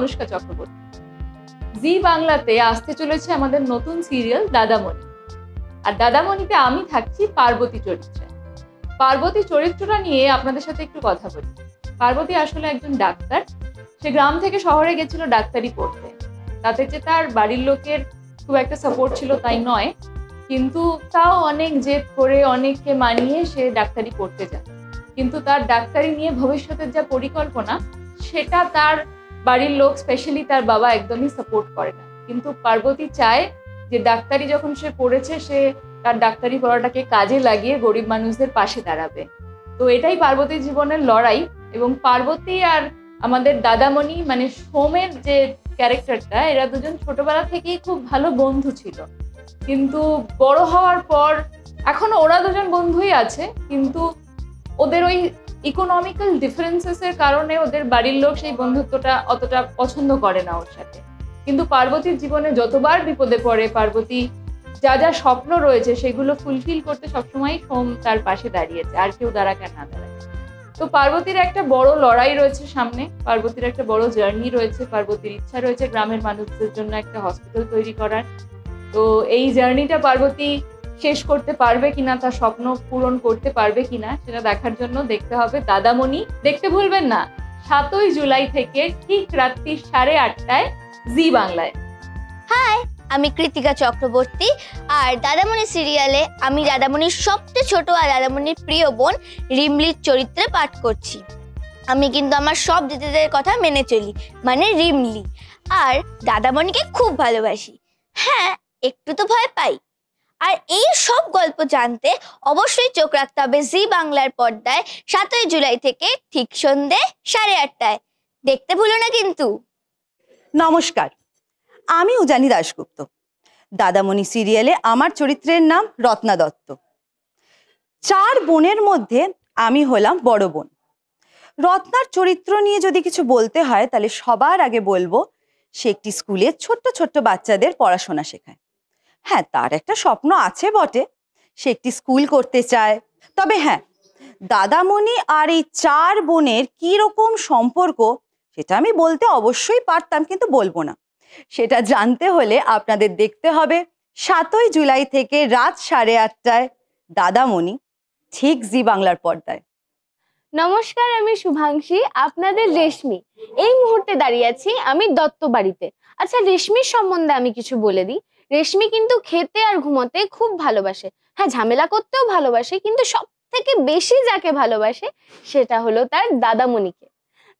অনুষ্কা চক্রবর্তী। জি বাংলাতে আসতে চলেছে আমাদের নতুন সিরিয়াল দাদামণি। আর দাদামণিতে আমি থাকছি পার্বতী চরিত্রে। পার্বতী চরিত্রটা নিয়ে আপনাদের সাথে একটু কথা বলি। পার্বতী আসলে একজন ডাক্তার। সে গ্রাম থেকে শহরে গেছিল ডাক্তারি পড়তে। তাতে যে তার বাড়ির লোকের খুব একটা সাপোর্ট ছিল তাই নয়, কিন্তু তাও অনেক জেদ করে অনেককে মানিয়ে সে ডাক্তারি পড়তে যায়। কিন্তু তার ডাক্তারি নিয়ে ভবিষ্যতের যা পরিকল্পনা সেটা তার বাড়ির লোক, স্পেশালি তার বাবা, একদমই সাপোর্ট করে না। কিন্তু পার্বতী চায় যে ডাক্তারি যখন সে পড়েছে, সে তার ডাক্তারি পড়াটাকে কাজে লাগিয়ে গরিব মানুষদের পাশে দাঁড়াবে। তো এটাই পার্বতীর জীবনের লড়াই। এবং পার্বতী আর আমাদের দাদামণি মানে সোমের যে ক্যারেক্টারটা, এরা দুজন ছোটবেলা থেকেই খুব ভালো বন্ধু ছিল। কিন্তু বড় হওয়ার পর এখনো ওরা দুজন বন্ধুই আছে, কিন্তু ওদের ওই ইকোনমিক্যাল ডিফারেন্সেসের কারণে ওদের বাড়ির লোক সেই বন্ধুত্বটা অতটা পছন্দ করে না ওর সাথে। কিন্তু পার্বতীর জীবনে যতবার বিপদে পড়ে, পার্বতী যা যা স্বপ্ন রয়েছে সেগুলো ফুলফিল করতে সবসময় সোম তার পাশে দাঁড়িয়েছে, আর কেউ দাঁড়াক আর না দাঁড়াক। তো পার্বতীর একটা বড় লড়াই রয়েছে সামনে, পার্বতীর একটা বড় জার্নি রয়েছে। পার্বতীর ইচ্ছা রয়েছে গ্রামের মানুষদের জন্য একটা হসপিটাল তৈরি করার। তো এই জার্নিটা পার্বতী শেষ করতে পারবে কিনা, তার স্বপ্ন পূরণ করতে পারবে কিনা, সেটা দেখার জন্য দেখতে হবে দাদামণি। দেখতে ভুলবেন না 7ই জুলাই থেকে ঠিক রাত্রি 8:30টায় জি বাংলায়। হাই, আমি কৃতিকা চক্রবর্তী। আর দাদামণি সিরিয়ালে আমি দাদামণির সবচেয়ে ছোট আর দাদামণির প্রিয় বোন রিমলির চরিত্রে পাঠ করছি। আমি কিন্তু আমার সব দিদিদের কথা মেনে চলি, মানে রিমলি। আর দাদামণিকে খুব ভালোবাসি। হ্যাঁ, একটু তো ভয় পাই। আর এই সব গল্প জানতে অবশ্যই চোখ রাখতে হবে জি বাংলার পর্দায় 7ই জুলাই থেকে ঠিক সন্ধ্যে 8:30টায়। দেখতে ভুলো না কিন্তু। নমস্কার, আমি উজানি দাশগুপ্ত। দাদামণি সিরিয়ালে আমার চরিত্রের নাম রত্না দত্ত। 4 বোনের মধ্যে আমি হলাম বড় বোন। রত্নার চরিত্র নিয়ে যদি কিছু বলতে হয় তাহলে সবার আগে বলবো সে একটি স্কুলে ছোট্ট ছোট্ট বাচ্চাদের পড়াশোনা শেখায়। হ্যাঁ, তার একটা স্বপ্ন আছে বটে, সে একটি স্কুল করতে চায়। তবে হ্যাঁ, দাদামণি আর এই 4 বোনের কি রকম সম্পর্ক সেটা আমি বলতে অবশ্যই পারতাম, কিন্তু বলবো না। সেটা জানতে হলে আপনাদের দেখতে হবে 7ই জুলাই থেকে রাত 8:30টায় দাদামণি, ঠিক জি বাংলার পর্দায়। নমস্কার, আমি শুভাংশী, আপনাদের রেশমি। এই মুহূর্তে দাঁড়িয়ে আছি আমি দত্ত বাড়িতে। আচ্ছা, রেশমির সম্বন্ধে আমি কিছু বলে দিই। রেশমি কিন্তু খেতে আর ঘুমোতে খুব ভালোবাসে। হ্যাঁ, ঝামেলা করতেও ভালোবাসে, কিন্তু সব থেকে বেশি যাকে ভালোবাসে সেটা হলো তার দাদামণিকে।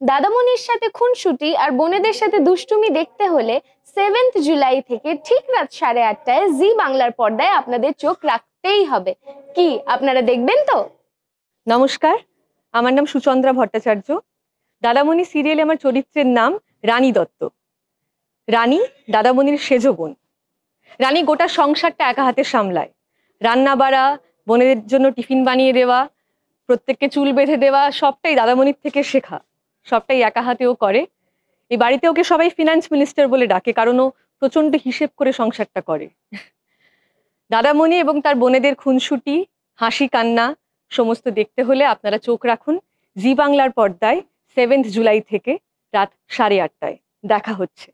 দাদামণির সাথে খুনসুটি আর বোনেদের সাথে দুষ্টুমি দেখতে হলে 7th জুলাই থেকে ঠিক রাত 8:30টায় জি বাংলার পর্দায় আপনাদের চোখ রাখতেই হবে। কি আপনারা দেখবেন তো? নমস্কার, আমার নাম সুচন্দ্রা ভট্টাচার্য। দাদামণি সিরিয়ালে আমার চরিত্রের নাম রানী দত্ত। রানী দাদামণির সেজ বোন। রানী গোটা সংসারটা একা হাতে সামলায়। রান্না বাড়া, বোনেদের জন্য টিফিন বানিয়ে দেওয়া, প্রত্যেককে চুল বেঁধে দেওয়া, সবটাই দাদামণির থেকে শেখা। সবটাই একা হাতেও করে। এই বাড়িতে ওকে সবাই ফিনান্স মিনিস্টার বলে ডাকে, কারণ ও প্রচন্ড হিসেব করে সংসারটা করে। দাদামণি এবং তার বোনেদের খুনসুটি, হাসি কান্না সমস্ত দেখতে হলে আপনারা চোখ রাখুন জি বাংলার পর্দায় 7th জুলাই থেকে রাত 8:30টায়। দেখা হচ্ছে।